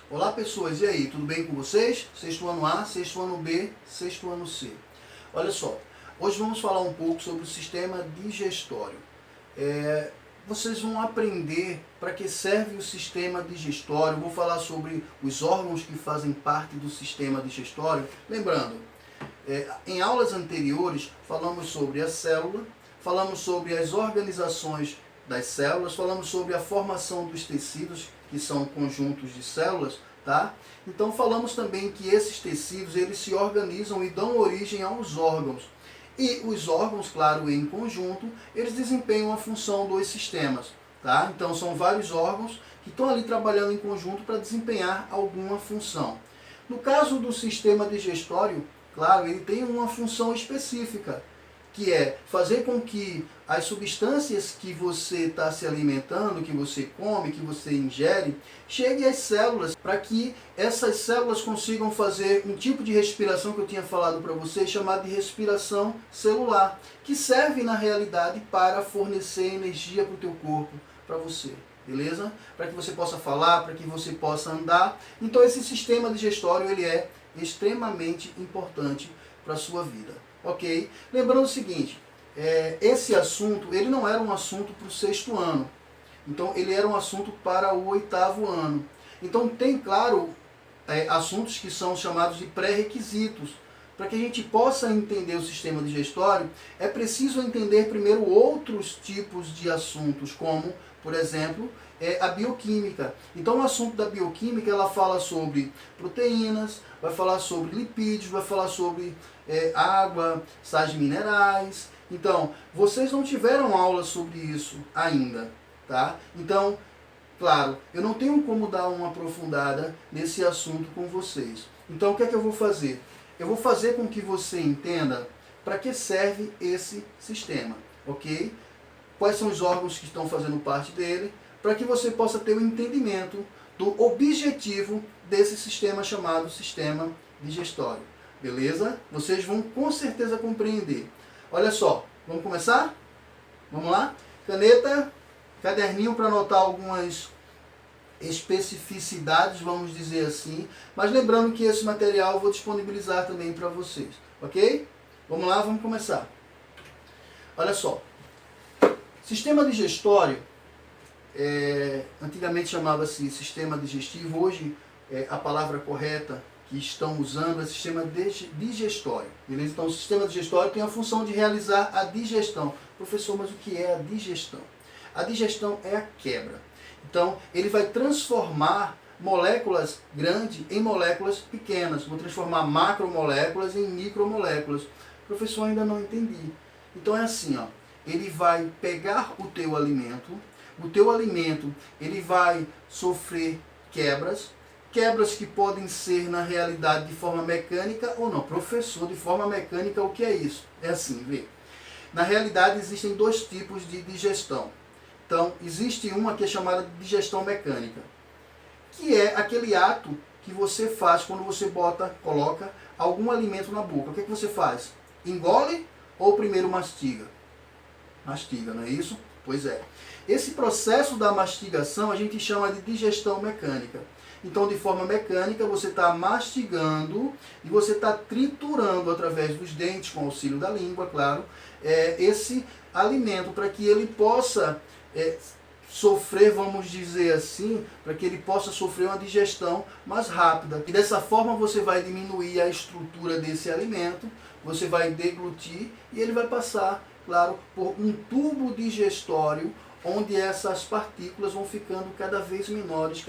Olá pessoas, e aí, tudo bem com vocês? Sexto ano A, sexto ano B, sexto ano C. Olha só, hoje vamos falar um pouco sobre o sistema digestório. Vocês vão aprender para que serve o sistema digestório, vou falar sobre os órgãos que fazem parte do sistema digestório. Lembrando, em aulas anteriores falamos sobre a célula, falamos sobre as organizações das células, falamos sobre a formação dos tecidos, que são conjuntos de células, tá? Então falamos também que esses tecidos, eles se organizam e dão origem aos órgãos. E os órgãos, claro, em conjunto, eles desempenham a função dos sistemas, tá? Então são vários órgãos que estão ali trabalhando em conjunto para desempenhar alguma função. No caso do sistema digestório, claro, ele tem uma função específica, que é fazer com que as substâncias que você está se alimentando, que você come, que você ingere, cheguem às células, para que essas células consigam fazer um tipo de respiração que eu tinha falado para vocês, chamado de respiração celular, que serve na realidade para fornecer energia para o teu corpo, para você. Beleza? Para que você possa falar, para que você possa andar. Então esse sistema digestório, ele é extremamente importante para a sua vida. Ok? Lembrando o seguinte, esse assunto, ele não era um assunto para o sexto ano. Então, ele era um assunto para o oitavo ano. Então, tem, claro, assuntos que são chamados de pré-requisitos. Para que a gente possa entender o sistema digestório, é preciso entender primeiro outros tipos de assuntos, como, por exemplo, a bioquímica. Então, o assunto da bioquímica, ela fala sobre proteínas, vai falar sobre lipídios, vai falar sobre água, sais minerais. Então, vocês não tiveram aula sobre isso ainda, tá? Então, claro, eu não tenho como dar uma aprofundada nesse assunto com vocês. Então, o que é que eu vou fazer? Eu vou fazer com que você entenda para que serve esse sistema, ok? Quais são os órgãos que estão fazendo parte dele, para que você possa ter o entendimento do objetivo desse sistema chamado sistema digestório. Beleza? Vocês vão com certeza compreender. Olha só, vamos começar? Vamos lá? Caneta, caderninho para anotar algumas especificidades, vamos dizer assim. Mas lembrando que esse material eu vou disponibilizar também para vocês. Ok? Vamos lá, vamos começar. Olha só. Sistema digestório, antigamente chamava-se sistema digestivo, hoje a palavra correta que estão usando é sistema digestório. Beleza? Então o sistema digestório tem a função de realizar a digestão. Professor, mas o que é a digestão? A digestão é a quebra. Então ele vai transformar moléculas grandes em moléculas pequenas. Vou transformar macromoléculas em micromoléculas. Professor, ainda não entendi. Então é assim, ó. Ele vai pegar o teu alimento ele vai sofrer quebras que podem ser na realidade de forma mecânica ou não. Professor, de forma mecânica o que é isso? É assim, vê. Na realidade existem dois tipos de digestão. Então, existe uma que é chamada de digestão mecânica, que é aquele ato que você faz quando você coloca algum alimento na boca. O que é que você faz? Engole ou primeiro mastiga? Mastiga, não é isso? Pois é. Esse processo da mastigação a gente chama de digestão mecânica. Então, de forma mecânica, você está mastigando e você está triturando através dos dentes, com auxílio da língua, claro, esse alimento para que ele possa sofrer, vamos dizer assim, para que ele possa sofrer uma digestão mais rápida. E dessa forma você vai diminuir a estrutura desse alimento, você vai deglutir e ele vai passar, claro, por um tubo digestório, onde essas partículas vão ficando cada vez menores,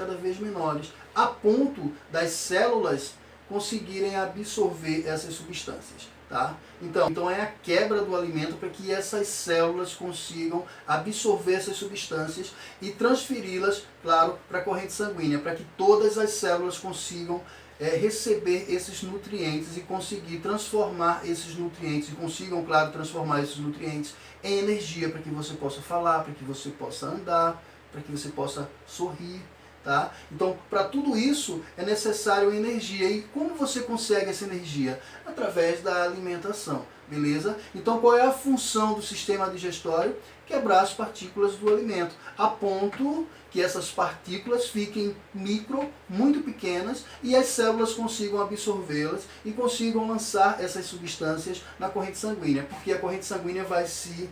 a ponto das células conseguirem absorver essas substâncias. Tá? Então é a quebra do alimento para que essas células consigam absorver essas substâncias e transferi-las, claro, para a corrente sanguínea, para que todas as células consigam receber esses nutrientes e conseguir transformar esses nutrientes, e consigam, claro, transformar esses nutrientes em energia para que você possa falar, para que você possa andar, para que você possa sorrir, Tá? Então, para tudo isso é necessário energia. E como você consegue essa energia? Através da alimentação, beleza? Então, qual é a função do sistema digestório? Quebrar as partículas do alimento, a ponto que essas partículas fiquem muito pequenas, e as células consigam absorvê-las e consigam lançar essas substâncias na corrente sanguínea, porque a corrente sanguínea vai se,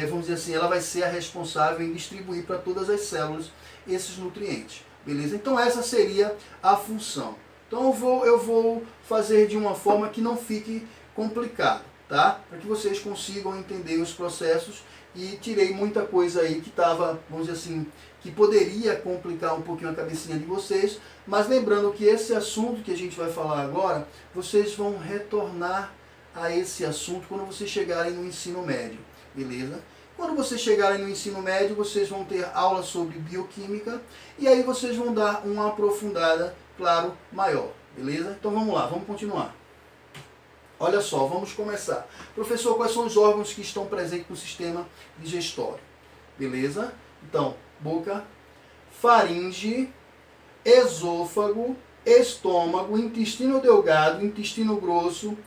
vamos dizer assim, ela vai ser a responsável em distribuir para todas as células esses nutrientes. Beleza? Então essa seria a função. Então eu vou fazer de uma forma que não fique complicado, tá? Para que vocês consigam entender os processos, e tirei muita coisa aí que estava, vamos dizer assim, que poderia complicar um pouquinho a cabecinha de vocês, mas lembrando que esse assunto que a gente vai falar agora, vocês vão retornar a esse assunto quando vocês chegarem no ensino médio, beleza? Quando vocês chegarem no ensino médio, vocês vão ter aula sobre bioquímica, e aí vocês vão dar uma aprofundada, claro, maior, beleza? Então vamos lá, vamos continuar. Olha só, vamos começar. Professor, quais são os órgãos que estão presentes no sistema digestório? Beleza? Então, boca, faringe, esôfago, estômago, intestino delgado, intestino grosso,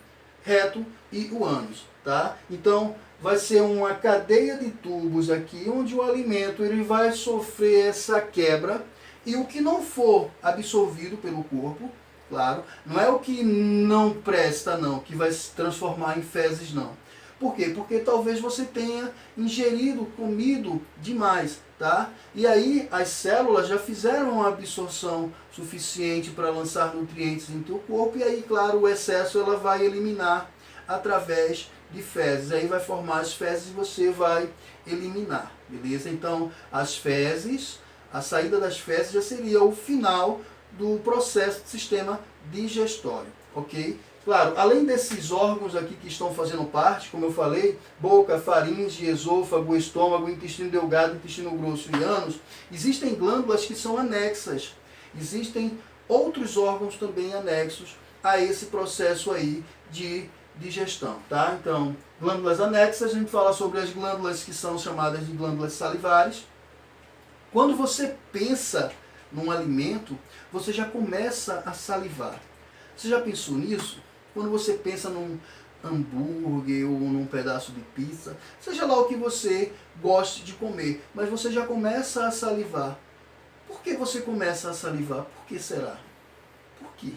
reto e o ânus, tá? Então, vai ser uma cadeia de tubos aqui, onde o alimento ele vai sofrer essa quebra, e o que não for absorvido pelo corpo, claro, não é o que não presta não, que vai se transformar em fezes não. Por quê? Porque talvez você tenha ingerido, comido demais, tá? E aí as células já fizeram uma absorção suficiente para lançar nutrientes em teu corpo, e aí, claro, o excesso ela vai eliminar através de fezes. Aí vai formar as fezes e você vai eliminar, beleza? Então, as fezes, a saída das fezes já seria o final do processo do sistema digestório, ok? Claro, além desses órgãos aqui que estão fazendo parte, como eu falei, boca, faringe, esôfago, estômago, intestino delgado, intestino grosso e ânus, existem glândulas que são anexas. Existem outros órgãos também anexos a esse processo aí de digestão, tá? Então, glândulas anexas, a gente fala sobre as glândulas que são chamadas de glândulas salivares. Quando você pensa num alimento, você já começa a salivar. Você já pensou nisso? Quando você pensa num hambúrguer ou num pedaço de pizza, seja lá o que você goste de comer, mas você já começa a salivar. Por que você começa a salivar? Por que será? Por quê?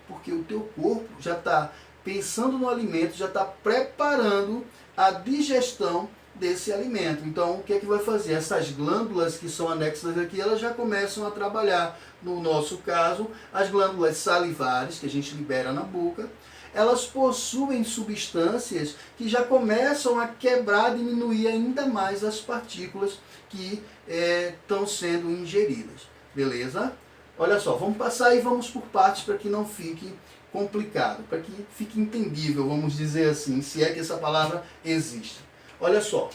Porque o teu corpo já está pensando no alimento, já está preparando a digestão desse alimento. Então, o que é que vai fazer? Essas glândulas que são anexas aqui, elas já começam a trabalhar. No nosso caso, as glândulas salivares, que a gente libera na boca, elas possuem substâncias que já começam a quebrar, diminuir ainda mais as partículas que estão sendo ingeridas. Beleza? Olha só, vamos passar e vamos por partes para que não fique complicado, para que fique entendível, vamos dizer assim, se é que essa palavra existe. Olha só,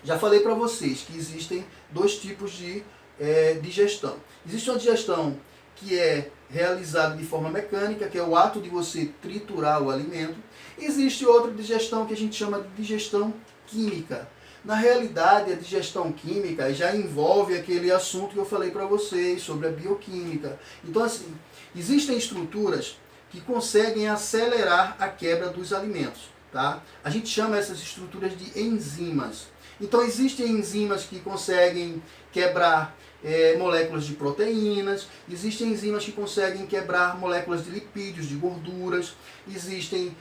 já falei para vocês que existem dois tipos de digestão. Existe uma digestão que é realizada de forma mecânica, que é o ato de você triturar o alimento. Existe outra digestão que a gente chama de digestão química. Na realidade, a digestão química já envolve aquele assunto que eu falei para vocês sobre a bioquímica. Então, assim, existem estruturas que conseguem acelerar a quebra dos alimentos, tá? A gente chama essas estruturas de enzimas. Então, existem enzimas que conseguem quebrar moléculas de proteínas, existem enzimas que conseguem quebrar moléculas de lipídios, de gorduras, existem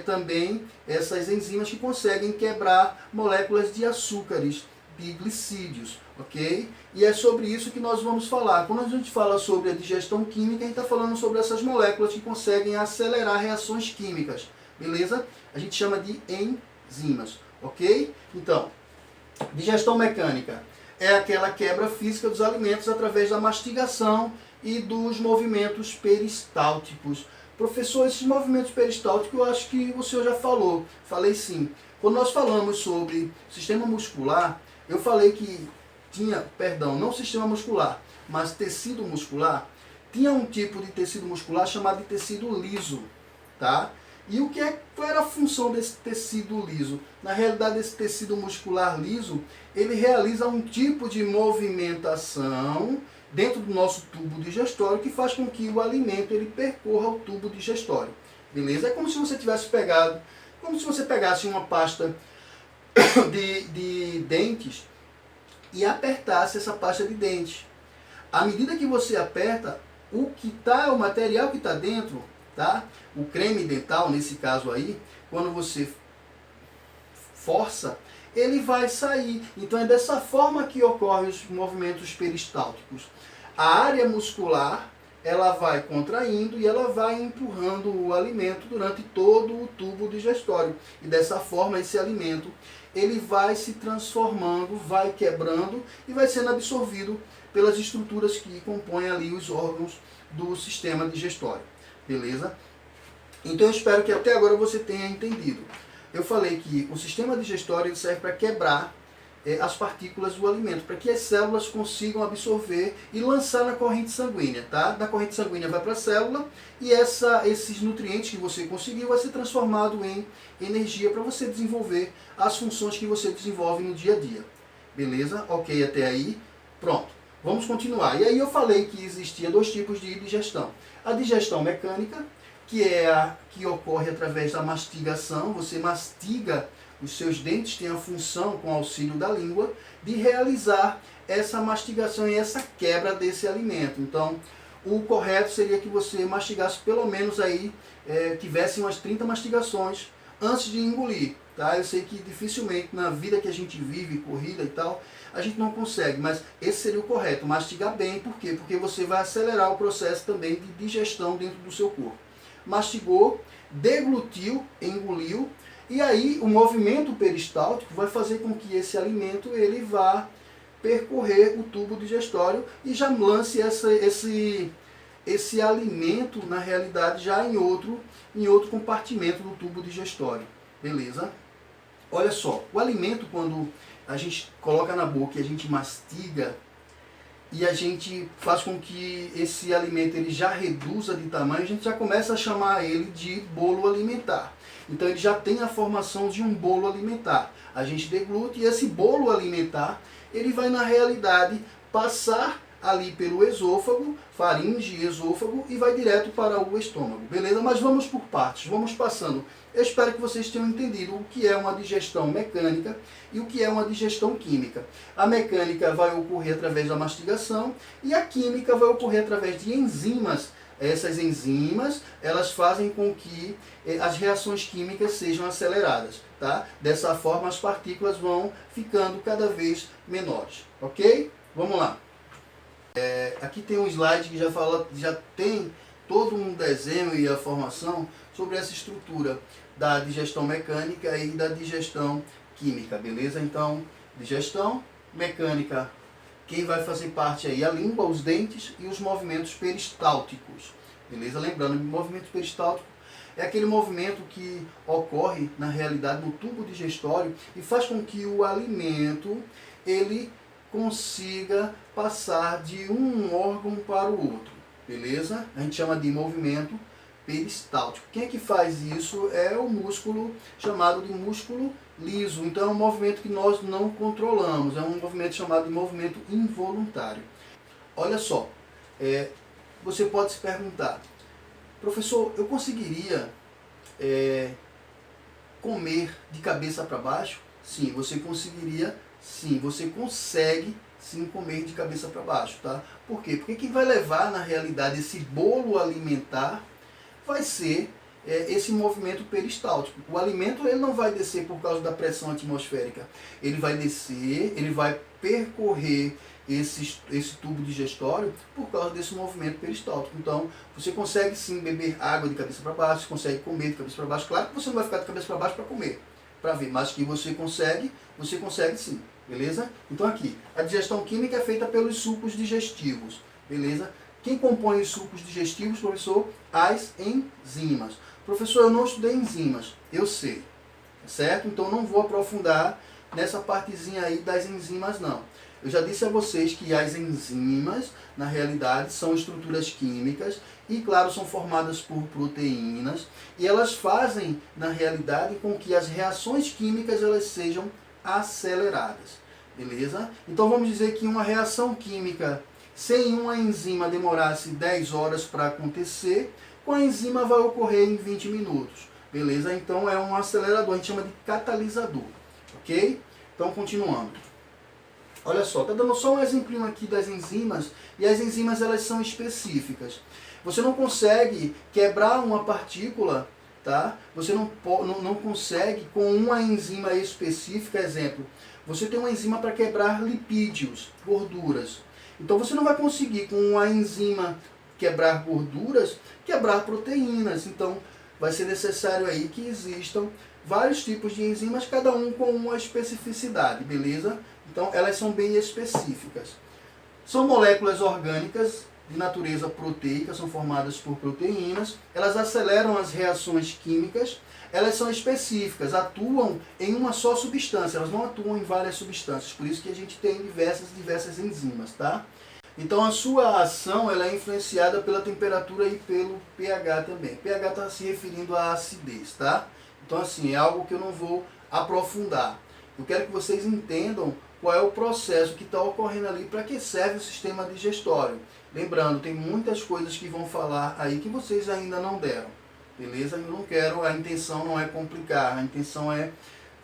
também essas enzimas que conseguem quebrar moléculas de açúcares, de glicídios, ok? E é sobre isso que nós vamos falar. Quando a gente fala sobre a digestão química, a gente está falando sobre essas moléculas que conseguem acelerar reações químicas, beleza? A gente chama de enzimas, ok? Então, digestão mecânica é aquela quebra física dos alimentos através da mastigação e dos movimentos peristálticos. Professor, esses movimentos peristálticos eu acho que o senhor já falou. Falei sim. Quando nós falamos sobre sistema muscular, eu falei que tinha, perdão, não sistema muscular, mas tecido muscular. Tinha um tipo de tecido muscular chamado de tecido liso, tá? E qual era a função desse tecido liso? Na realidade, esse tecido muscular liso, ele realiza um tipo de movimentação dentro do nosso tubo digestório que faz com que o alimento ele percorra o tubo digestório. Beleza? É como se você tivesse pegado, como se você pegasse uma pasta de dentes e apertasse essa pasta de dentes. À medida que você aperta, o material que está dentro, tá? O creme dental, nesse caso aí, quando você força, ele vai sair. Então é dessa forma que ocorrem os movimentos peristálticos. A área muscular, ela vai contraindo e ela vai empurrando o alimento durante todo o tubo digestório. E dessa forma esse alimento, ele vai se transformando, vai quebrando e vai sendo absorvido pelas estruturas que compõem ali os órgãos do sistema digestório. Beleza? Então eu espero que até agora você tenha entendido. Eu falei que o sistema digestório ele serve para quebrar as partículas do alimento, para que as células consigam absorver e lançar na corrente sanguínea. Tá? Da corrente sanguínea vai para a célula e esses nutrientes que você conseguiu vai ser transformado em energia para você desenvolver as funções que você desenvolve no dia a dia. Beleza? Ok até aí? Pronto. Vamos continuar. E aí eu falei que existia dois tipos de digestão. A digestão mecânica, que é a que ocorre através da mastigação. Você mastiga, os seus dentes têm a função, com auxílio da língua, de realizar essa mastigação e essa quebra desse alimento. Então, o correto seria que você mastigasse pelo menos aí, tivesse umas 30 mastigações antes de engolir. Tá? Eu sei que dificilmente na vida que a gente vive, corrida e tal, a gente não consegue, mas esse seria o correto, mastigar bem. Por quê? Porque você vai acelerar o processo também de digestão dentro do seu corpo. Mastigou, deglutiu, engoliu, e aí o movimento peristáltico vai fazer com que esse alimento ele vá percorrer o tubo digestório e já lance esse alimento, na realidade, já em outro compartimento do tubo digestório. Beleza? Olha só, o alimento, quando a gente coloca na boca e a gente mastiga, e a gente faz com que esse alimento ele já reduza de tamanho, a gente já começa a chamar ele de bolo alimentar. Então ele já tem a formação de um bolo alimentar. A gente deglute e esse bolo alimentar, ele vai na realidade passar ali pelo esôfago, faringe e esôfago, e vai direto para o estômago. Beleza? Mas vamos por partes, vamos passando. Eu espero que vocês tenham entendido o que é uma digestão mecânica e o que é uma digestão química. A mecânica vai ocorrer através da mastigação e a química vai ocorrer através de enzimas. Essas enzimas, elas fazem com que as reações químicas sejam aceleradas. Tá? Dessa forma, as partículas vão ficando cada vez menores. Ok? Vamos lá. Aqui tem um slide que já tem todo um desenho e a formação sobre essa estrutura da digestão mecânica e da digestão química, beleza? Então, digestão mecânica, quem vai fazer parte aí? A língua, os dentes e os movimentos peristálticos, beleza? Lembrando, o movimento peristáltico é aquele movimento que ocorre, na realidade, no tubo digestório e faz com que o alimento, ele consiga passar de um órgão para o outro, beleza? A gente chama de movimento peristáltico. Quem é que faz isso é o músculo chamado de músculo liso. Então é um movimento que nós não controlamos, é um movimento chamado de movimento involuntário. Olha só, você pode se perguntar, professor, eu conseguiria comer de cabeça para baixo? Sim, você conseguiria. Sim, você consegue sim comer de cabeça para baixo, tá? Por quê? Porque quem vai levar na realidade esse bolo alimentar vai ser esse movimento peristáltico. O alimento ele não vai descer por causa da pressão atmosférica. Ele vai descer, ele vai percorrer esse tubo digestório por causa desse movimento peristáltico. Então, você consegue sim beber água de cabeça para baixo, você consegue comer de cabeça para baixo. Claro que você não vai ficar de cabeça para baixo para comer, para ver, mas que você consegue sim, beleza? Então aqui, a digestão química é feita pelos sucos digestivos, beleza? Quem compõe os sucos digestivos, professor? As enzimas. Professor, eu não estudei enzimas, eu sei, certo? Então não vou aprofundar nessa partezinha aí das enzimas não. Eu já disse a vocês que as enzimas, na realidade, são estruturas químicas e, claro, são formadas por proteínas e elas fazem, na realidade, com que as reações químicas elas sejam aceleradas, beleza? Então vamos dizer que uma reação química Se em uma enzima demorasse 10 horas para acontecer, com a enzima vai ocorrer em 20 minutos. Beleza? Então é um acelerador, a gente chama de catalisador. Ok? Então continuando. Olha só, tá dando só um exemplinho aqui das enzimas, e as enzimas elas são específicas. Você não consegue quebrar uma partícula, tá? Você não consegue com uma enzima específica, exemplo, você tem uma enzima para quebrar lipídios, gorduras. Então você não vai conseguir com uma enzima quebrar gorduras, quebrar proteínas. Então vai ser necessário aí que existam vários tipos de enzimas, cada um com uma especificidade, beleza? Então elas são bem específicas. São moléculas orgânicas de natureza proteica, são formadas por proteínas, elas aceleram as reações químicas, elas são específicas, atuam em uma só substância, elas não atuam em várias substâncias, por isso que a gente tem diversas enzimas, tá? Então a sua ação ela é influenciada pela temperatura e pelo pH também. pH está se referindo à acidez, tá? Então assim, é algo que eu não vou aprofundar. Eu quero que vocês entendam qual é o processo que está ocorrendo ali, para que serve o sistema digestório. Lembrando, tem muitas coisas que vão falar aí que vocês ainda não deram, beleza? Eu não quero, a intenção não é complicar, a intenção é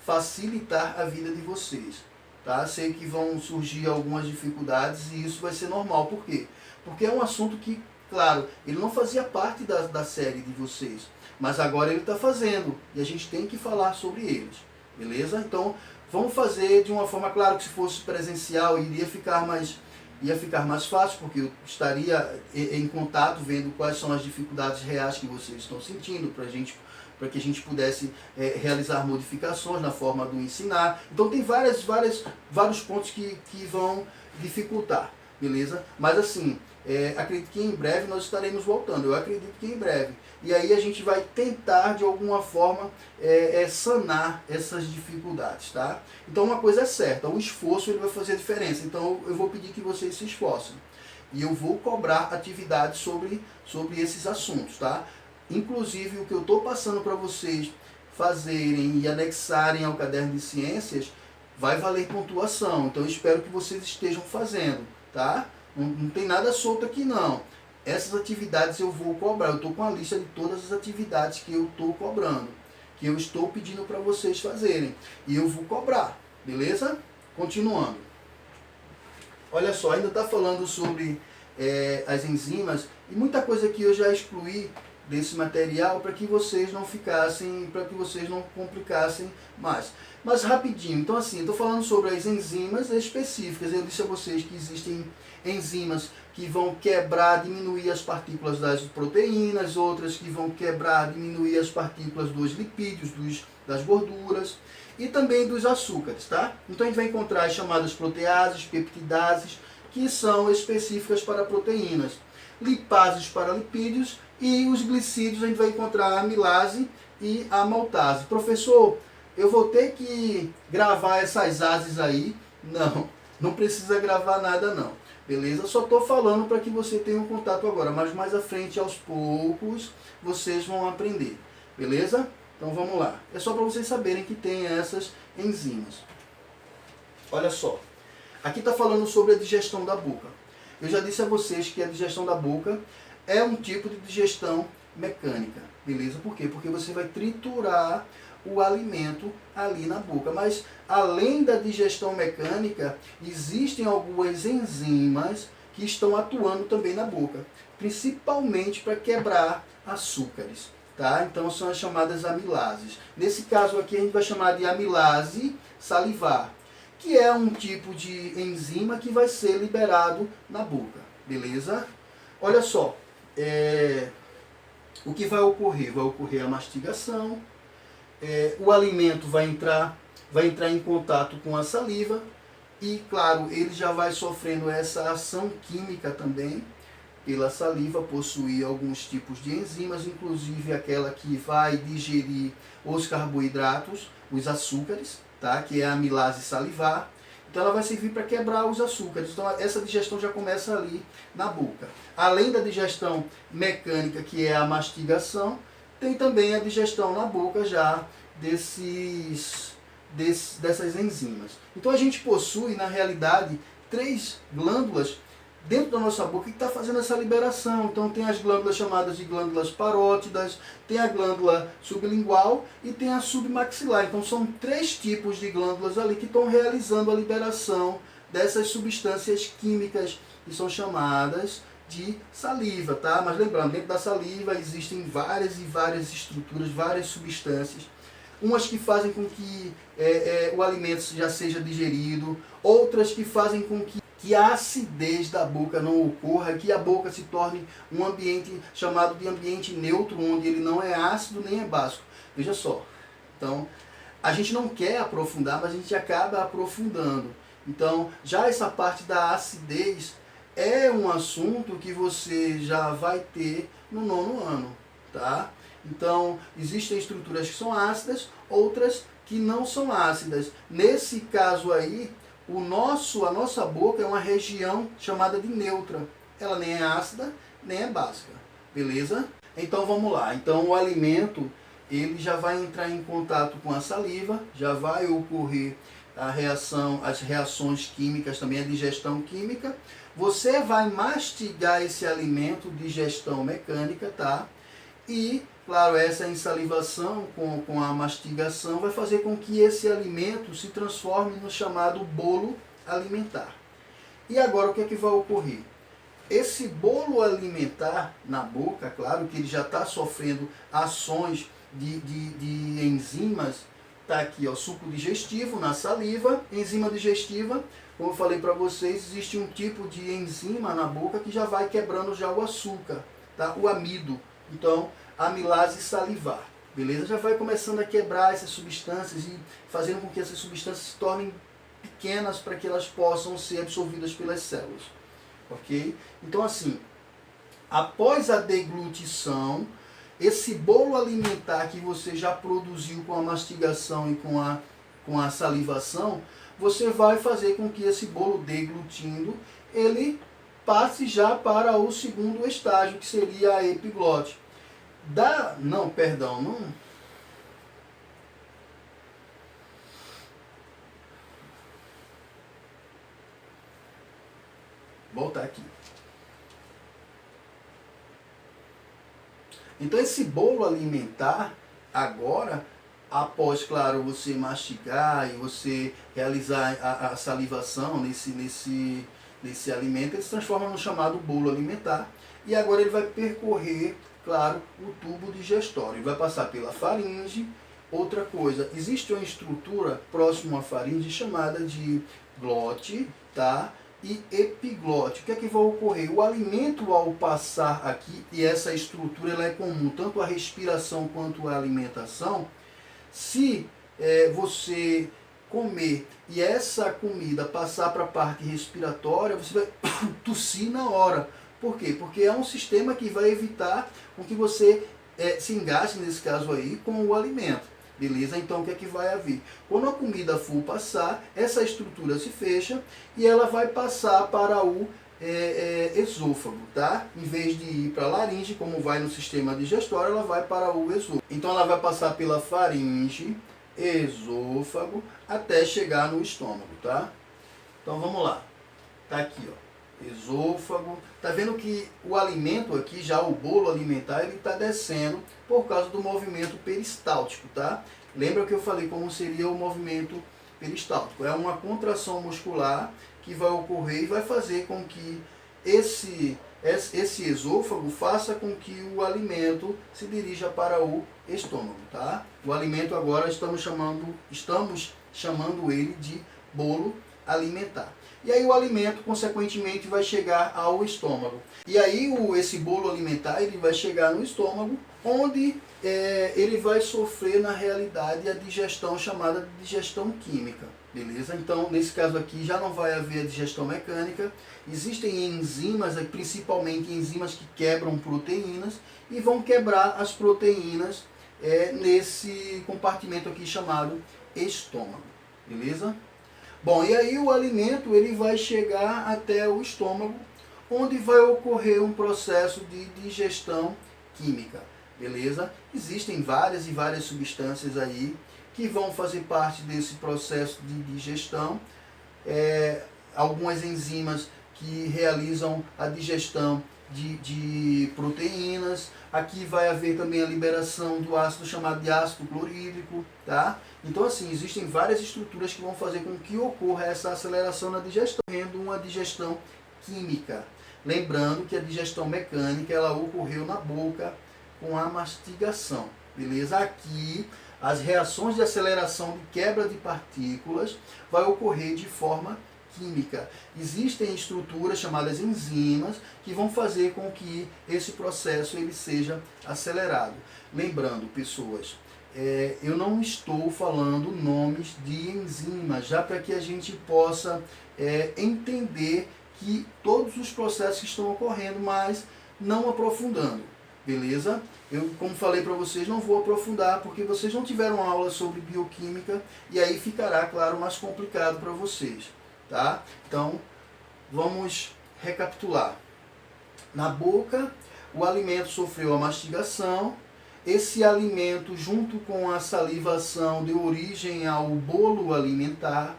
facilitar a vida de vocês, tá? Sei que vão surgir algumas dificuldades e isso vai ser normal, por quê? Porque é um assunto que, claro, ele não fazia parte da série de vocês, mas agora ele está fazendo e a gente tem que falar sobre eles, beleza? Então, vamos fazer de uma forma, claro que se fosse presencial iria ficar mais fácil, porque eu estaria em contato, vendo quais são as dificuldades reais que vocês estão sentindo, para que a gente pudesse realizar modificações na forma do ensinar. Então tem vários pontos que vão dificultar, beleza? Mas assim, acredito que em breve nós estaremos voltando, eu acredito que em breve. E aí a gente vai tentar de alguma forma sanar essas dificuldades, tá? Então uma coisa é certa, o esforço ele vai fazer a diferença, então eu vou pedir que vocês se esforcem. E eu vou cobrar atividades sobre esses assuntos, tá? Inclusive o que eu estou passando para vocês fazerem e anexarem ao caderno de ciências vai valer pontuação, então eu espero que vocês estejam fazendo, tá? Não tem nada solto aqui não. Essas atividades eu vou cobrar, eu estou com a lista de todas as atividades que eu estou cobrando, que eu estou pedindo para vocês fazerem, e eu vou cobrar, beleza? Continuando. Olha só, ainda está falando sobre as enzimas, e muita coisa que eu já excluí desse material para que vocês não ficassem, para que vocês não complicassem mais. Mas rapidinho, então assim, estou falando sobre as enzimas específicas. Eu disse a vocês que existem enzimas que vão quebrar, diminuir as partículas das proteínas, outras que vão quebrar, diminuir as partículas dos lipídios, das gorduras e também dos açúcares, tá? Então a gente vai encontrar as chamadas proteases, peptidases, que são específicas para proteínas, lipases para lipídios, e os glicídios a gente vai encontrar a amilase e a maltase. Professor, eu vou ter que gravar essas ases aí? Não precisa gravar nada não. Beleza? Só estou falando para que você tenha um contato agora, mas mais à frente, aos poucos, vocês vão aprender. Beleza? Então vamos lá. É só para vocês saberem que tem essas enzimas. Olha só. Aqui está falando sobre a digestão da boca. Eu já disse a vocês que a digestão da boca é um tipo de digestão mecânica. Beleza? Por quê? Porque você vai triturar o alimento ali na boca. Mas além da digestão mecânica, existem algumas enzimas que estão atuando também na boca, principalmente para quebrar açúcares, tá? Então são as chamadas amilases. Nesse caso aqui a gente vai chamar de amilase salivar, que é um tipo de enzima que vai ser liberado na boca, beleza? Olha só, o que vai ocorrer? Vai ocorrer a mastigação, o alimento vai entrar em contato com a saliva e, claro, ele já vai sofrendo essa ação química também pela saliva, possuir alguns tipos de enzimas, inclusive aquela que vai digerir os carboidratos, os açúcares, tá? Que é a amilase salivar. Então ela vai servir para quebrar os açúcares. Então essa digestão já começa ali na boca. Além da digestão mecânica, que é a mastigação, tem também a digestão na boca já dessas enzimas. Então a gente possui, na realidade, 3 glândulas dentro da nossa boca que está fazendo essa liberação. Então tem as glândulas chamadas de glândulas parótidas, tem a glândula sublingual e tem a submaxilar. Então são 3 tipos de glândulas ali que estão realizando a liberação dessas substâncias químicas que são chamadas de saliva, tá? Mas lembrando, dentro da saliva existem várias e várias estruturas, várias substâncias. Umas que fazem com que o alimento já seja digerido, outras que fazem com que a acidez da boca não ocorra, que a boca se torne um ambiente chamado de ambiente neutro, onde ele não é ácido nem é básico. Veja só, então a gente não quer aprofundar, mas a gente acaba aprofundando. Então já essa parte da acidez é um assunto que você já vai ter no 9º ano, tá? Então, existem estruturas que são ácidas, outras que não são ácidas. Nesse caso aí, a nossa boca é uma região chamada de neutra. Ela nem é ácida, nem é básica. Beleza? Então, vamos lá. Então, o alimento, ele já vai entrar em contato com a saliva, já vai ocorrer as reações químicas, também a digestão química. Você vai mastigar esse alimento, digestão mecânica, tá? E, claro, essa ensalivação com a mastigação vai fazer com que esse alimento se transforme no chamado bolo alimentar. E agora o que é que vai ocorrer? Esse bolo alimentar na boca, claro que ele já está sofrendo ações de enzimas. Está aqui, ó, suco digestivo na saliva, enzima digestiva. Como eu falei para vocês, existe um tipo de enzima na boca que já vai quebrando já o açúcar, tá? O amido. Então, amilase salivar, beleza? Já vai começando a quebrar essas substâncias e fazendo com que essas substâncias se tornem pequenas para que elas possam ser absorvidas pelas células, ok? Então, assim, após a deglutição, esse bolo alimentar que você já produziu com a mastigação e com a salivação, você vai fazer com que esse bolo deglutindo, ele passe já para o 2º estágio, que seria a epiglote. Voltar aqui. Então esse bolo alimentar, agora, após, claro, você mastigar e você realizar a salivação nesse alimento, ele se transforma no chamado bolo alimentar. E agora ele vai percorrer, claro, o tubo digestório. Ele vai passar pela faringe. Outra coisa, existe uma estrutura próxima à faringe chamada de glote, tá? E epiglote. O que é que vai ocorrer? O alimento, ao passar aqui, e essa estrutura ela é comum, tanto a respiração quanto a alimentação, se você comer e essa comida passar para a parte respiratória, você vai tossir na hora. Por quê? Porque é um sistema que vai evitar com que você se engasgue, nesse caso aí, com o alimento. Beleza? Então o que é que vai haver? Quando a comida for passar, essa estrutura se fecha e ela vai passar para o esôfago, tá? Em vez de ir para a laringe, como vai no sistema digestório, ela vai para o esôfago. Então ela vai passar pela faringe, esôfago, até chegar no estômago, tá? Então vamos lá. Tá aqui, ó. Esôfago. Tá vendo que o alimento aqui, já o bolo alimentar, ele está descendo por causa do movimento peristáltico, tá? Lembra que eu falei como seria o movimento peristáltico? É uma contração muscular que vai ocorrer e vai fazer com que esse esôfago faça com que o alimento se dirija para o estômago, tá? O alimento agora estamos chamando ele de bolo alimentar. E aí o alimento, consequentemente, vai chegar ao estômago. E aí esse bolo alimentar ele vai chegar no estômago, onde ele vai sofrer, na realidade, a digestão chamada de digestão química. Beleza? Então, nesse caso aqui, já não vai haver a digestão mecânica. Existem enzimas, principalmente enzimas que quebram proteínas, e vão quebrar as proteínas nesse compartimento aqui chamado estômago. Beleza? Bom, e aí o alimento ele vai chegar até o estômago, onde vai ocorrer um processo de digestão química, beleza? Existem várias e várias substâncias aí que vão fazer parte desse processo de digestão. Algumas enzimas que realizam a digestão de proteínas. Aqui vai haver também a liberação do ácido chamado de ácido clorídrico, tá? Então assim, existem várias estruturas que vão fazer com que ocorra essa aceleração na digestão, tendo uma digestão química. Lembrando que a digestão mecânica, ela ocorreu na boca com a mastigação, beleza? Aqui, as reações de aceleração de quebra de partículas vai ocorrer de forma química. Existem estruturas chamadas enzimas que vão fazer com que esse processo ele seja acelerado. Lembrando, pessoas, eu não estou falando nomes de enzimas, já para que a gente possa entender que todos os processos que estão ocorrendo, mas não aprofundando, beleza? Eu, como falei para vocês, não vou aprofundar porque vocês não tiveram aula sobre bioquímica e aí ficará, claro, mais complicado para vocês. Tá? Então, vamos recapitular. Na boca, o alimento sofreu a mastigação. Esse alimento, junto com a salivação, deu origem ao bolo alimentar.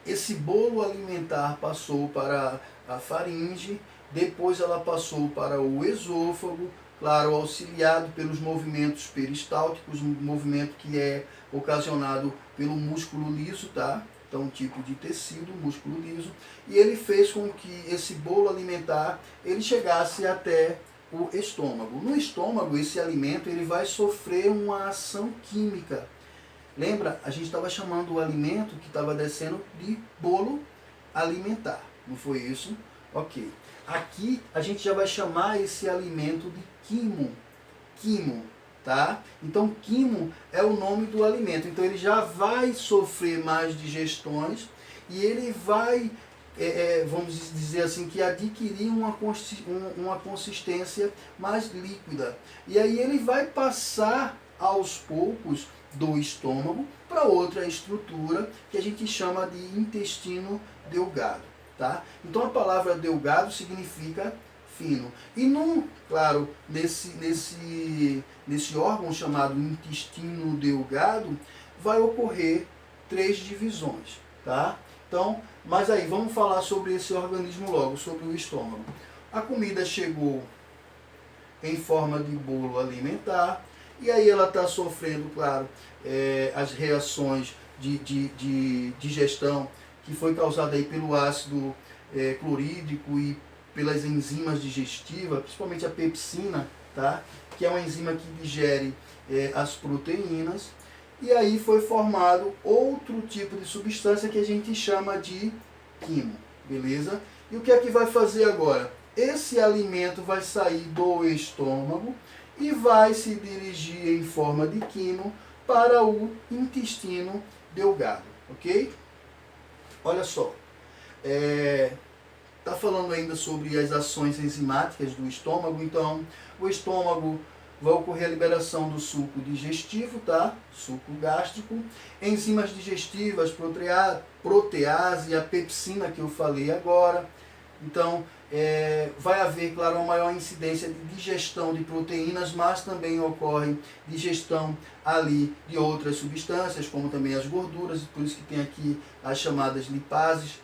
Esse bolo alimentar passou para a faringe, depois ela passou para o esôfago, claro, auxiliado pelos movimentos peristálticos, um movimento que é ocasionado pelo músculo liso, tá? Então, um tipo de tecido, músculo liso, e ele fez com que esse bolo alimentar ele chegasse até o estômago. No estômago, esse alimento ele vai sofrer uma ação química. Lembra? A gente estava chamando o alimento que estava descendo de bolo alimentar. Não foi isso? Ok. Aqui a gente já vai chamar esse alimento de quimo. Quimo. Tá? Então, quimo é o nome do alimento. Então, ele já vai sofrer mais digestões e ele vai, vamos dizer assim, que adquirir uma consistência mais líquida. E aí ele vai passar aos poucos do estômago para outra estrutura que a gente chama de intestino delgado. Tá? Então, a palavra delgado significa fino. E claro, nesse órgão chamado intestino delgado, vai ocorrer 3 divisões, tá? Então, mas aí, vamos falar sobre esse organismo logo, sobre o estômago. A comida chegou em forma de bolo alimentar, e aí ela está sofrendo, claro, as reações de digestão que foi causada aí pelo ácido clorídrico e pelas enzimas digestivas, principalmente a pepsina, tá? Que é uma enzima que digere as proteínas, e aí foi formado outro tipo de substância que a gente chama de quimo, beleza? E o que é que vai fazer agora? Esse alimento vai sair do estômago e vai se dirigir em forma de quimo para o intestino delgado, ok? Olha só, está falando ainda sobre as ações enzimáticas do estômago. Então, o estômago vai ocorrer a liberação do suco digestivo, tá? Suco gástrico, enzimas digestivas, protease e a pepsina que eu falei agora. Então, vai haver, claro, uma maior incidência de digestão de proteínas, mas também ocorre digestão ali de outras substâncias, como também as gorduras, e por isso que tem aqui as chamadas lipases,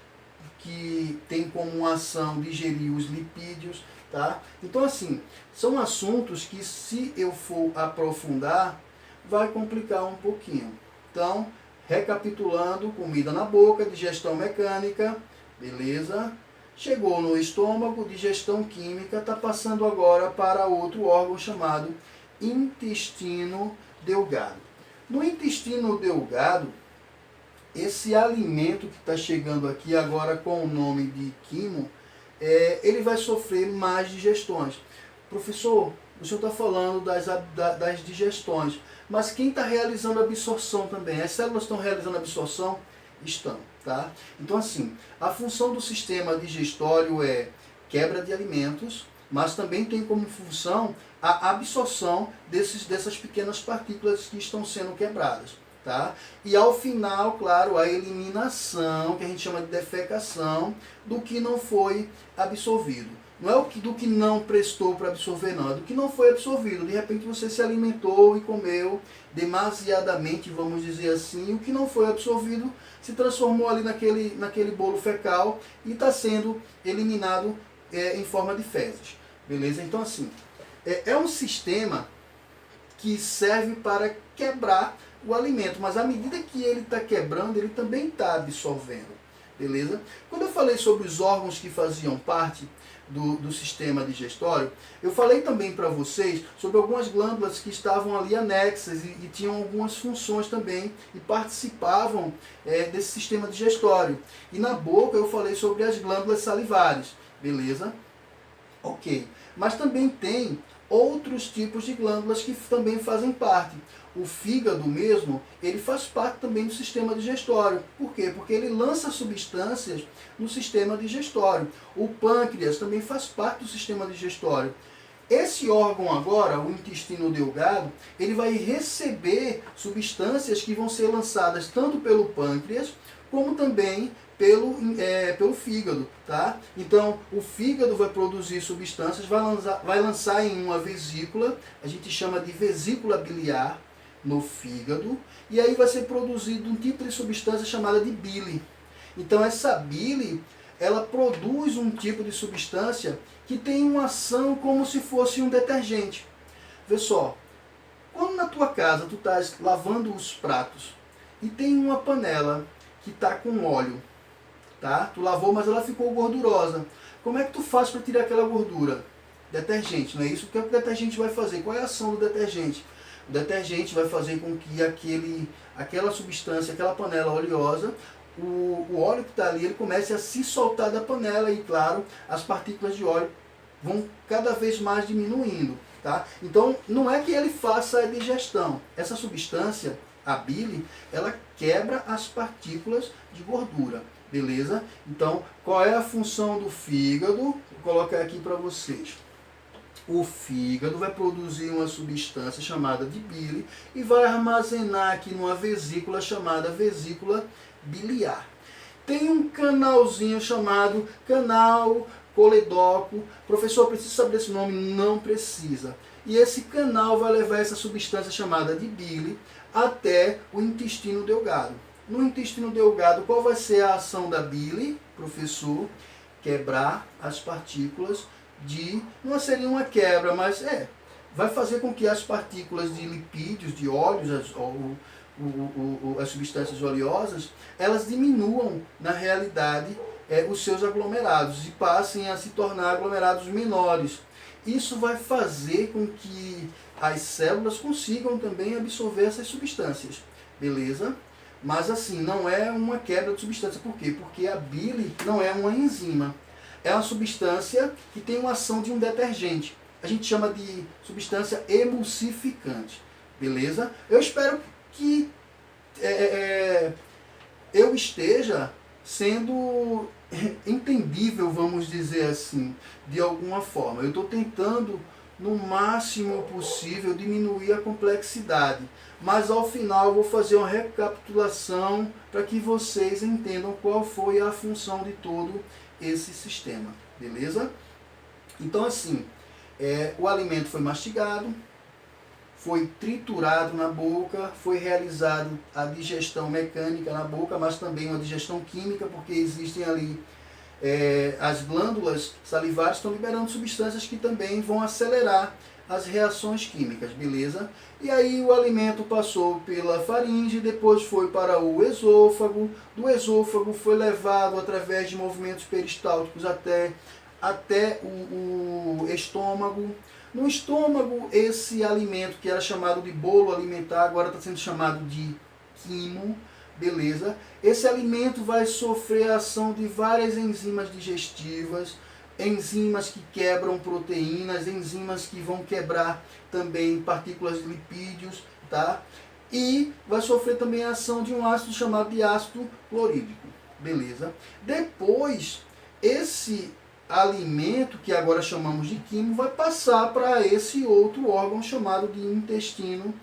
que tem como ação digerir os lipídios, tá? Então, assim, são assuntos que, se eu for aprofundar, vai complicar um pouquinho. Então, recapitulando, comida na boca, digestão mecânica, beleza? Chegou no estômago, digestão química, está passando agora para outro órgão chamado intestino delgado. No intestino delgado, esse alimento que está chegando aqui agora com o nome de quimo, ele vai sofrer mais digestões. Professor, o senhor está falando das digestões, mas quem está realizando a absorção também? As células estão realizando a absorção? Estão, tá? Então, assim, a função do sistema digestório é quebra de alimentos, mas também tem como função a absorção dessas pequenas partículas que estão sendo quebradas. Tá? E ao final, claro, a eliminação, que a gente chama de defecação, do que não foi absorvido. Não é do que não prestou para absorver, não. É do que não foi absorvido. De repente você se alimentou e comeu demasiadamente, vamos dizer assim, e o que não foi absorvido se transformou ali naquele bolo fecal e está sendo eliminado em forma de fezes. Beleza? Então, assim, é um sistema que serve para quebrar o alimento, mas à medida que ele está quebrando, ele também está absorvendo. Beleza? Quando eu falei sobre os órgãos que faziam parte do sistema digestório, eu falei também para vocês sobre algumas glândulas que estavam ali anexas e tinham algumas funções também e participavam desse sistema digestório. E na boca eu falei sobre as glândulas salivares, beleza? Ok. Mas também tem outros tipos de glândulas que também fazem parte. O fígado mesmo, ele faz parte também do sistema digestório. Por quê? Porque ele lança substâncias no sistema digestório. O pâncreas também faz parte do sistema digestório. Esse órgão agora, o intestino delgado, ele vai receber substâncias que vão ser lançadas tanto pelo pâncreas, como também pelo fígado, tá? Então, o fígado vai produzir substâncias, vai lançar em uma vesícula, a gente chama de vesícula biliar, no fígado, e aí vai ser produzido um tipo de substância chamada de bile. Então, essa bile, ela produz um tipo de substância que tem uma ação como se fosse um detergente. Vê só, quando na tua casa tu estás lavando os pratos e tem uma panela que está com óleo, tá? Tu lavou, mas ela ficou gordurosa. Como é que tu faz para tirar aquela gordura? Detergente, não é isso? O que o detergente vai fazer? Qual é a ação do detergente? O detergente vai fazer com que aquela substância, aquela panela oleosa, o óleo que está ali, ele comece a se soltar da panela e, claro, as partículas de óleo vão cada vez mais diminuindo, tá? Então, não é que ele faça a digestão. Essa substância, a bile, ela quebra as partículas de gordura, beleza? Então, qual é a função do fígado? Vou colocar aqui para vocês. O fígado vai produzir uma substância chamada de bile e vai armazenar aqui numa vesícula chamada vesícula biliar. Tem um canalzinho chamado canal coledóco. Professor, precisa saber esse nome? Não precisa. E esse canal vai levar essa substância chamada de bile até o intestino delgado. No intestino delgado, qual vai ser a ação da bile, professor? Quebrar as partículas não seria uma quebra, mas vai fazer com que as partículas de lipídios, de óleos, as substâncias oleosas, elas diminuam, na realidade, os seus aglomerados e passem a se tornar aglomerados menores. Isso vai fazer com que as células consigam também absorver essas substâncias, beleza? Mas assim, não é uma quebra de substância. Por quê? Porque a bile não é uma enzima. É uma substância que tem uma ação de um detergente. A gente chama de substância emulsificante. Beleza? Eu espero que eu esteja sendo entendível, vamos dizer assim, de alguma forma. Eu estou tentando, no máximo possível, diminuir a complexidade. Mas ao final eu vou fazer uma recapitulação para que vocês entendam qual foi a função de todo esse sistema, beleza? Então assim, o alimento foi mastigado, foi triturado na boca, foi realizado a digestão mecânica na boca, mas também uma digestão química, porque existem ali as glândulas salivares estão liberando substâncias que também vão acelerar as reações químicas, beleza? E aí o alimento passou pela faringe, depois foi para o esôfago, do esôfago foi levado através de movimentos peristálticos até o estômago. No estômago, esse alimento que era chamado de bolo alimentar, agora está sendo chamado de quimo, beleza? Esse alimento vai sofrer a ação de várias enzimas digestivas, enzimas que quebram proteínas, enzimas que vão quebrar também partículas de lipídios, tá? E vai sofrer também a ação de um ácido chamado de ácido clorídrico, beleza? Depois, esse alimento, que agora chamamos de quimo, vai passar para esse outro órgão chamado de intestino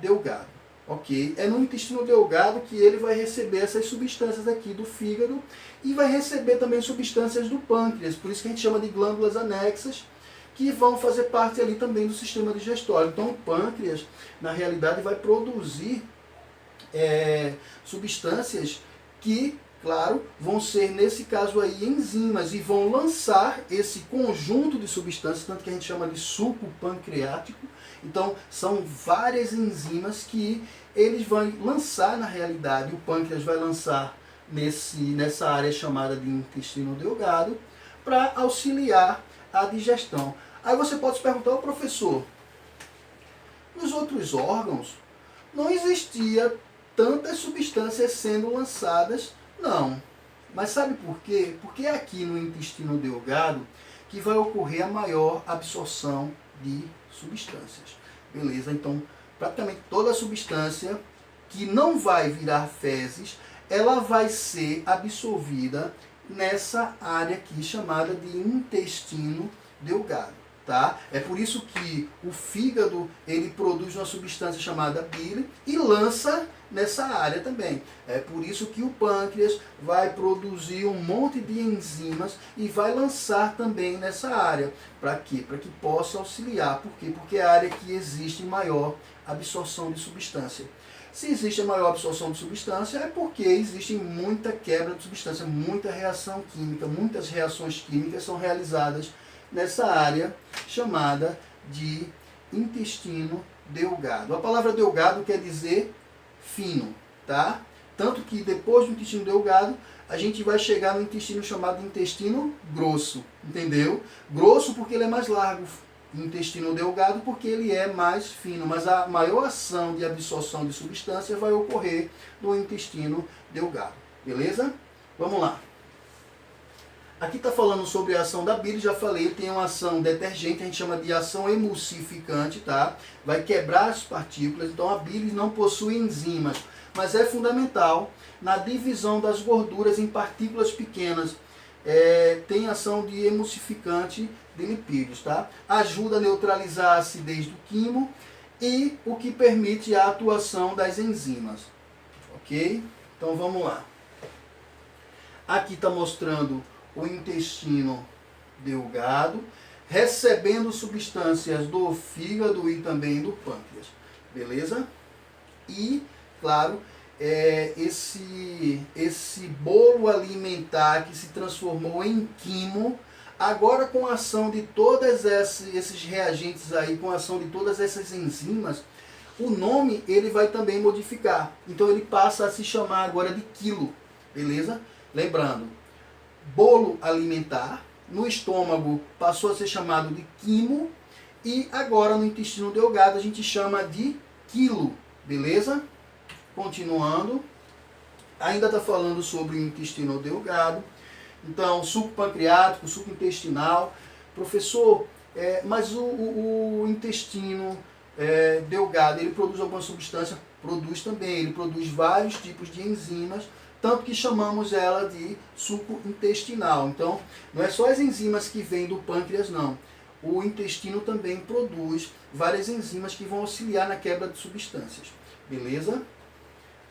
delgado, ok? É no intestino delgado que ele vai receber essas substâncias aqui do fígado e vai receber também substâncias do pâncreas, por isso que a gente chama de glândulas anexas, que vão fazer parte ali também do sistema digestório. Então o pâncreas, na realidade, vai produzir substâncias que, claro, vão ser, nesse caso aí, enzimas, e vão lançar esse conjunto de substâncias, tanto que a gente chama de suco pancreático. Então, são várias enzimas que eles vão lançar, na realidade, o pâncreas vai lançar nessa área chamada de intestino delgado, para auxiliar a digestão. Aí você pode se perguntar, professor, nos outros órgãos não existia tantas substâncias sendo lançadas? Não. Mas sabe por quê? Porque é aqui no intestino delgado que vai ocorrer a maior absorção de substâncias. Beleza? Então, praticamente toda substância que não vai virar fezes, ela vai ser absorvida nessa área aqui chamada de intestino delgado. Tá? É por isso que o fígado ele produz uma substância chamada bile e lança nessa área também. É por isso que o pâncreas vai produzir um monte de enzimas e vai lançar também nessa área. Para quê? Para que possa auxiliar. Por quê? Porque é a área que existe maior absorção de substância. Se existe a maior absorção de substância, é porque existe muita quebra de substância, muita reação química, muitas reações químicas são realizadas nessa área chamada de intestino delgado. A palavra delgado quer dizer fino, tá? Tanto que depois do intestino delgado, a gente vai chegar no intestino chamado de intestino grosso, entendeu? Grosso porque ele é mais largo, intestino delgado porque ele é mais fino, mas a maior ação de absorção de substância vai ocorrer no intestino delgado, beleza? Vamos lá. Aqui está falando sobre a ação da bile, já falei, tem uma ação detergente, a gente chama de ação emulsificante, tá? Vai quebrar as partículas, então a bile não possui enzimas, mas é fundamental na divisão das gorduras em partículas pequenas. Tem ação de emulsificante de lipídios, tá? Ajuda a neutralizar a acidez do quimo e o que permite a atuação das enzimas, ok? Então vamos lá. Aqui está mostrando o intestino delgado, recebendo substâncias do fígado e também do pâncreas, beleza? E, claro, esse bolo alimentar que se transformou em quimo, agora com a ação de todos esses reagentes aí, com a ação de todas essas enzimas, o nome ele vai também modificar. Então ele passa a se chamar agora de quilo, beleza? Lembrando, bolo alimentar, no estômago passou a ser chamado de quimo e agora no intestino delgado a gente chama de quilo, beleza? Continuando, ainda está falando sobre o intestino delgado, então suco pancreático, suco intestinal. Professor, mas o intestino delgado, ele produz alguma substância? Produz também, ele produz vários tipos de enzimas, tanto que chamamos ela de suco intestinal. Então, não é só as enzimas que vêm do pâncreas, não. O intestino também produz várias enzimas que vão auxiliar na quebra de substâncias. Beleza?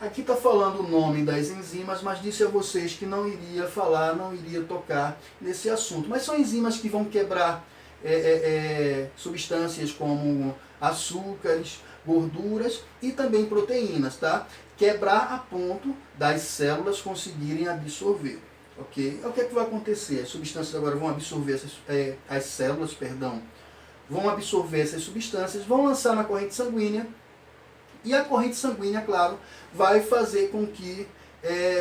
Aqui está falando o nome das enzimas, mas disse a vocês que não iria falar, não iria tocar nesse assunto. Mas são enzimas que vão quebrar substâncias como açúcares, gorduras e também proteínas, tá? Quebrar a ponto das células conseguirem absorver, ok? O que é que vai acontecer? As substâncias agora vão absorver, as células, perdão, vão absorver essas substâncias, vão lançar na corrente sanguínea, e a corrente sanguínea, claro, vai fazer com que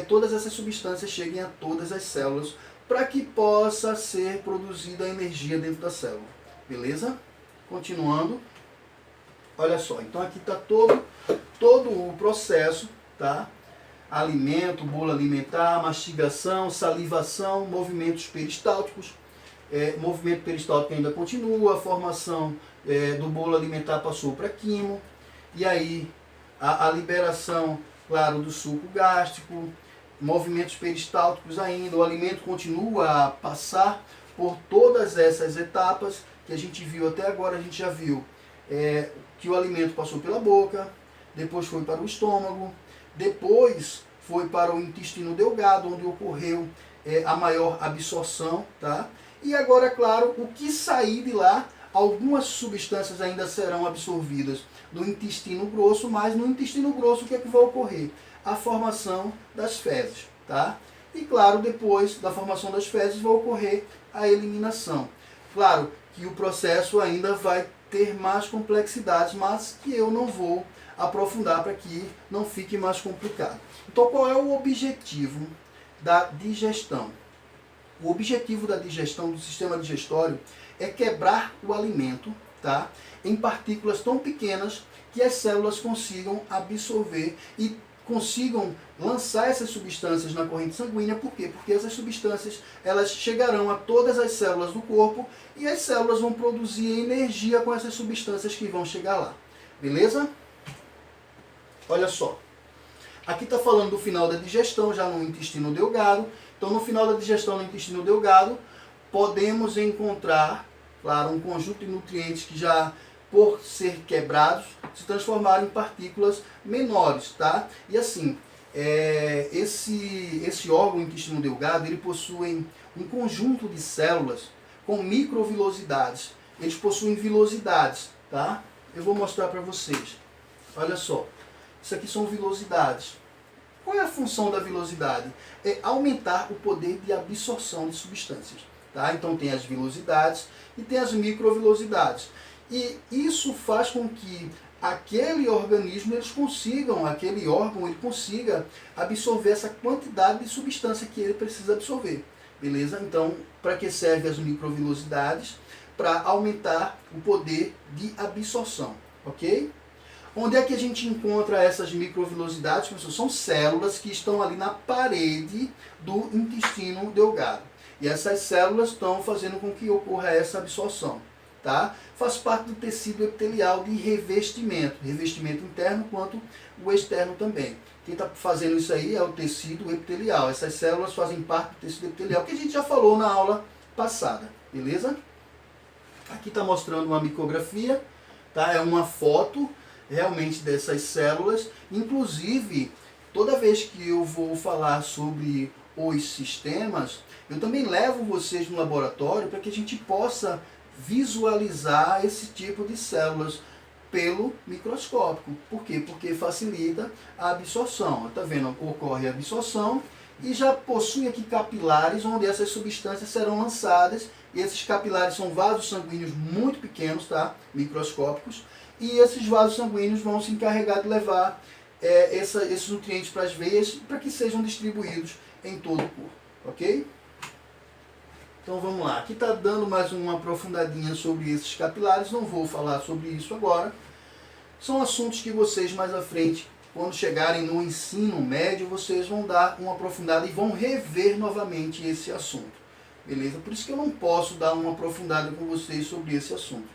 todas essas substâncias cheguem a todas as células, para que possa ser produzida a energia dentro da célula, beleza? Continuando. Olha só, então aqui está todo o processo, tá? Alimento, bolo alimentar, mastigação, salivação, movimentos peristálticos. Movimento peristáltico ainda continua, a formação do bolo alimentar passou para quimo. E aí a liberação, claro, do suco gástrico, movimentos peristálticos ainda, o alimento continua a passar por todas essas etapas que a gente viu até agora. A gente já viu que o alimento passou pela boca, depois foi para o estômago, depois foi para o intestino delgado, onde ocorreu a maior absorção, tá? E agora, claro, o que sair de lá, algumas substâncias ainda serão absorvidas no intestino grosso, mas no intestino grosso o que é que vai ocorrer? A formação das fezes, tá? E claro, depois da formação das fezes vai ocorrer a eliminação. Claro que o processo ainda vai ter mais complexidades, mas que eu não vou aprofundar para que não fique mais complicado. Então, qual é o objetivo da digestão? O objetivo da digestão do sistema digestório é quebrar o alimento, tá, em partículas tão pequenas que as células consigam absorver e consigam lançar essas substâncias na corrente sanguínea. Por quê? Porque essas substâncias elas chegarão a todas as células do corpo e as células vão produzir energia com essas substâncias que vão chegar lá. Beleza? Olha só. Aqui está falando do final da digestão, já no intestino delgado. Então, no final da digestão no intestino delgado, podemos encontrar, claro, um conjunto de nutrientes que já, por ser quebrados, se transformaram em partículas menores, tá? E assim, esse órgão intestino delgado, ele possui um conjunto de células com microvilosidades. Eles possuem vilosidades, tá? Eu vou mostrar para vocês. Olha só, isso aqui são vilosidades. Qual é a função da vilosidade? É aumentar o poder de absorção de substâncias, tá? Então tem as vilosidades e tem as microvilosidades. E isso faz com que aquele organismo, aquele órgão, ele consiga absorver essa quantidade de substância que ele precisa absorver. Beleza? Então, para que servem as microvilosidades? Para aumentar o poder de absorção, ok? Onde é que a gente encontra essas microvilosidades? São células que estão ali na parede do intestino delgado. E essas células estão fazendo com que ocorra essa absorção. Tá? Faz parte do tecido epitelial de revestimento interno quanto o externo também. Quem está fazendo isso aí é o tecido epitelial. Essas células fazem parte do tecido epitelial, que a gente já falou na aula passada, beleza? Aqui está mostrando uma micografia, tá? É uma foto realmente dessas células. Inclusive, toda vez que eu vou falar sobre os sistemas, eu também levo vocês no laboratório para que a gente possa visualizar esse tipo de células pelo microscópio. Por quê? Porque facilita a absorção. Está vendo? Ocorre a absorção e já possui aqui capilares onde essas substâncias serão lançadas. E esses capilares são vasos sanguíneos muito pequenos, tá? Microscópicos. E esses vasos sanguíneos vão se encarregar de levar esses nutrientes para as veias para que sejam distribuídos em todo o corpo. Ok? Então vamos lá, aqui está dando mais uma aprofundadinha sobre esses capilares, não vou falar sobre isso agora. São assuntos que vocês mais à frente, quando chegarem no ensino médio, vocês vão dar uma aprofundada e vão rever novamente esse assunto. Beleza? Por isso que eu não posso dar uma aprofundada com vocês sobre esse assunto.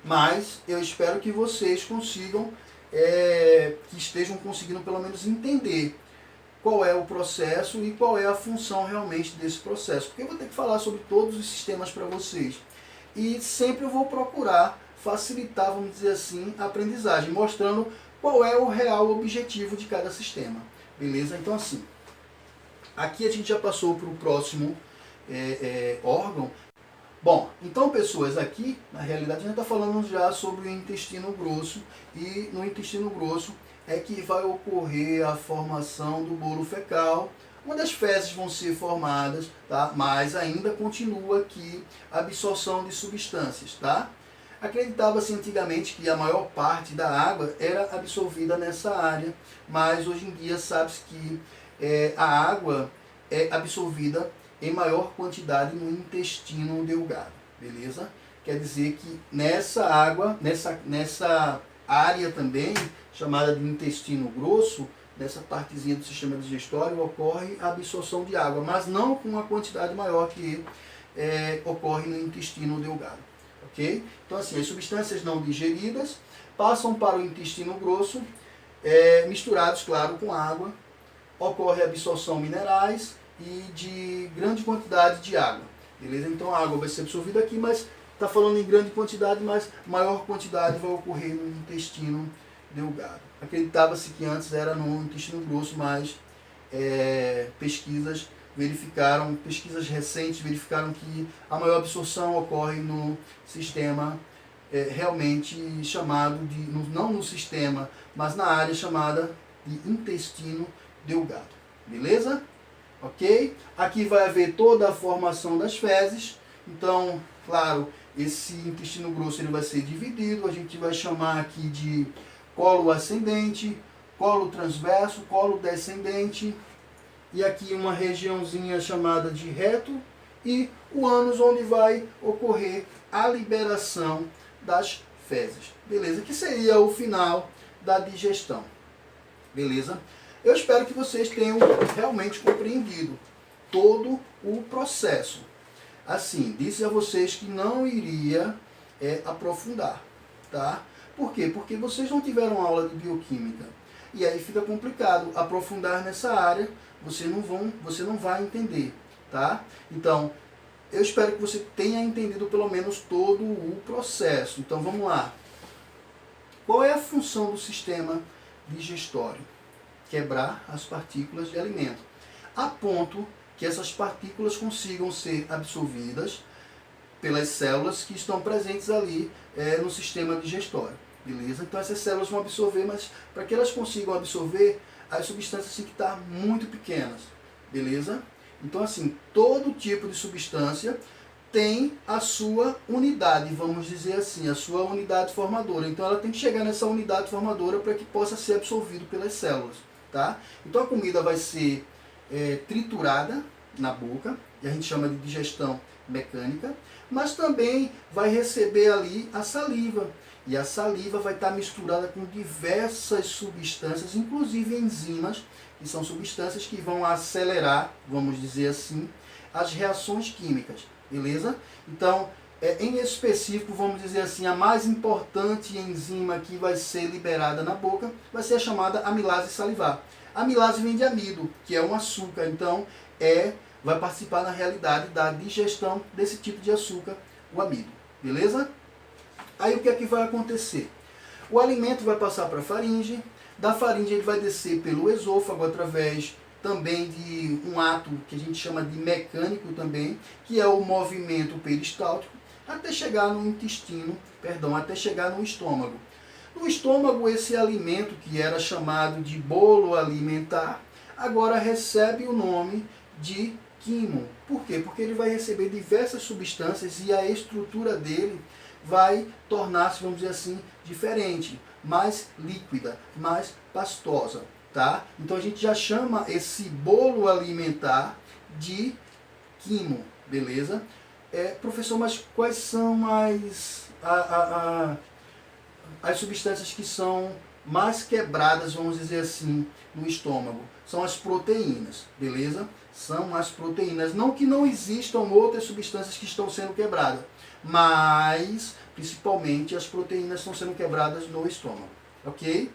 Mas eu espero que vocês consigam, que estejam conseguindo pelo menos entender qual é o processo e qual é a função realmente desse processo. Porque eu vou ter que falar sobre todos os sistemas para vocês. E sempre eu vou procurar facilitar, vamos dizer assim, a aprendizagem, mostrando qual é o real objetivo de cada sistema. Beleza? Então assim, aqui a gente já passou para o próximo órgão. Bom, então pessoas, aqui na realidade a gente está falando já sobre o intestino grosso. E no intestino grosso é que vai ocorrer a formação do bolo fecal, onde as fezes vão ser formadas, tá? Mas ainda continua aqui a absorção de substâncias, tá? Acreditava-se antigamente que a maior parte da água era absorvida nessa área, mas hoje em dia sabe-se que a água é absorvida em maior quantidade no intestino delgado, beleza? Quer dizer que nessa água, nessa área também, chamada de intestino grosso, nessa partezinha do sistema digestório, ocorre a absorção de água, mas não com uma quantidade maior que ocorre no intestino delgado. Ok? Então assim, as substâncias não digeridas passam para o intestino grosso, misturados, claro, com água, ocorre a absorção de minerais e de grande quantidade de água. Beleza? Então a água vai ser absorvida aqui, mas está falando em grande quantidade, mas maior quantidade vai ocorrer no intestino delgado. Acreditava-se que antes era no intestino grosso, mas pesquisas recentes verificaram que a maior absorção ocorre no sistema realmente chamado de, não no sistema, mas na área chamada de intestino delgado. Beleza? Ok? Aqui vai haver toda a formação das fezes. Então, claro, esse intestino grosso ele vai ser dividido. A gente vai chamar aqui de colo ascendente, colo transverso, colo descendente. E aqui uma regiãozinha chamada de reto. E o ânus, onde vai ocorrer a liberação das fezes. Beleza? Que seria o final da digestão. Beleza? Eu espero que vocês tenham realmente compreendido todo o processo. Assim, disse a vocês que não iria aprofundar, tá? Por quê? Porque vocês não tiveram aula de bioquímica. E aí fica complicado aprofundar nessa área, você não vai entender, tá? Então, eu espero que você tenha entendido pelo menos todo o processo. Então, vamos lá. Qual é a função do sistema digestório? Quebrar as partículas de alimento, a ponto que essas partículas consigam ser absorvidas pelas células que estão presentes ali no sistema digestório, beleza? Então essas células vão absorver, mas para que elas consigam absorver, as substâncias têm que estar muito pequenas, beleza? Então assim, todo tipo de substância tem a sua unidade, vamos dizer assim, a sua unidade formadora. Então ela tem que chegar nessa unidade formadora para que possa ser absorvido pelas células. Tá? Então a comida vai ser triturada na boca, e a gente chama de digestão mecânica, mas também vai receber ali a saliva, e a saliva vai estar misturada com diversas substâncias, inclusive enzimas, que são substâncias que vão acelerar, vamos dizer assim, as reações químicas, beleza? Então, em específico, vamos dizer assim, a mais importante enzima que vai ser liberada na boca vai ser a chamada amilase salivar. A amilase vem de amido, que é um açúcar, então vai participar na realidade da digestão desse tipo de açúcar, o amido, beleza? Aí o que é que vai acontecer? O alimento vai passar para a faringe, da faringe ele vai descer pelo esôfago através também de um ato que a gente chama de mecânico também, que é o movimento peristáltico, até chegar no intestino, até chegar no estômago. No estômago, esse alimento que era chamado de bolo alimentar, agora recebe o nome de quimo. Por quê? Porque ele vai receber diversas substâncias e a estrutura dele vai tornar-se, vamos dizer assim, diferente, mais líquida, mais pastosa, tá? Então a gente já chama esse bolo alimentar de quimo, beleza? Professor, mas quais são as substâncias que são mais quebradas, vamos dizer assim, no estômago? São as proteínas, beleza? São as proteínas. Não que não existam outras substâncias que estão sendo quebradas, mas principalmente as proteínas estão sendo quebradas no estômago, ok?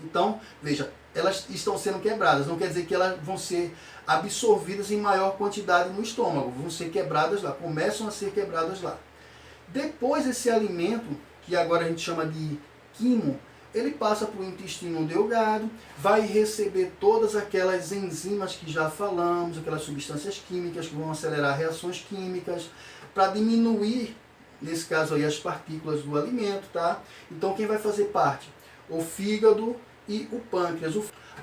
Então, veja, elas estão sendo quebradas, não quer dizer que elas vão ser absorvidas em maior quantidade no estômago, vão ser quebradas lá, começam a ser quebradas lá. Depois esse alimento, que agora a gente chama de quimo, ele passa para o intestino delgado, vai receber todas aquelas enzimas que já falamos, aquelas substâncias químicas que vão acelerar reações químicas, para diminuir, nesse caso aí, as partículas do alimento, tá? Então quem vai fazer parte? O fígado e o pâncreas.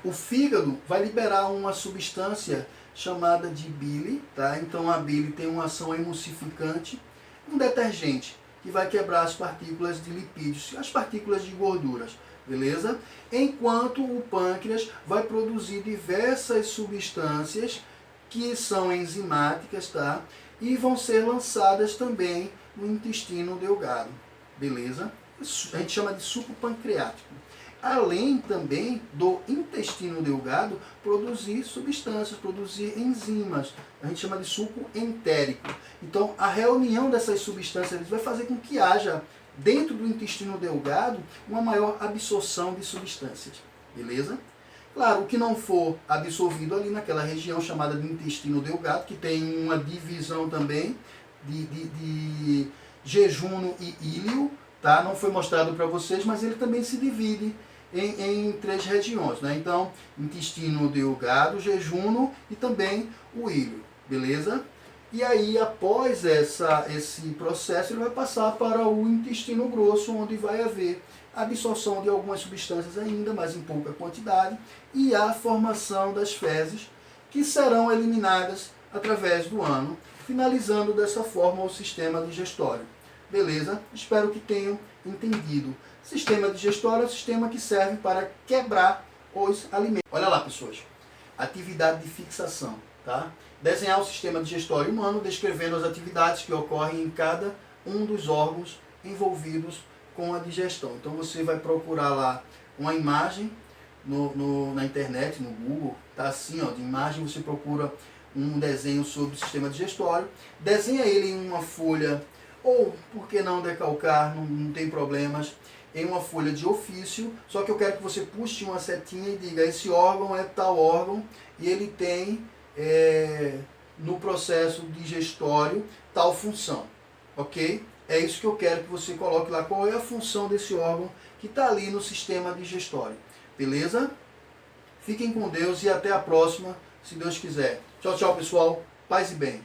O fígado vai liberar uma substância chamada de bile, tá? Então a bile tem uma ação emulsificante, um detergente, que vai quebrar as partículas de lipídios, as partículas de gorduras, beleza? Enquanto o pâncreas vai produzir diversas substâncias que são enzimáticas, tá? E vão ser lançadas também no intestino delgado, beleza? A gente chama de suco pancreático. Além também do intestino delgado produzir substâncias, produzir enzimas. A gente chama de suco entérico. Então, a reunião dessas substâncias vai fazer com que haja, dentro do intestino delgado, uma maior absorção de substâncias. Beleza? Claro, o que não for absorvido ali naquela região chamada de intestino delgado, que tem uma divisão também de jejuno e íleo, tá? Não foi mostrado para vocês, mas ele também se divide em 3 regiões, né? Então, intestino delgado, jejuno e também o ilho, beleza? E aí, após esse processo, ele vai passar para o intestino grosso, onde vai haver a absorção de algumas substâncias ainda, mas em pouca quantidade, e a formação das fezes, que serão eliminadas através do ano, finalizando dessa forma o sistema digestório. Beleza? Espero que tenham entendido. Sistema digestório é um sistema que serve para quebrar os alimentos. Olha lá, pessoas. Atividade de fixação, tá? Desenhar o sistema digestório humano, descrevendo as atividades que ocorrem em cada um dos órgãos envolvidos com a digestão. Então você vai procurar lá uma imagem na internet, no Google, tá assim, ó, de imagem, você procura um desenho sobre o sistema digestório, desenha ele em uma folha, ou por que não decalcar, não tem problemas, em uma folha de ofício, só que eu quero que você puxe uma setinha e diga, esse órgão é tal órgão, e ele tem no processo digestório tal função, ok? É isso que eu quero que você coloque lá, qual é a função desse órgão que está ali no sistema digestório, beleza? Fiquem com Deus e até a próxima, se Deus quiser. Tchau, tchau, pessoal. Paz e bem.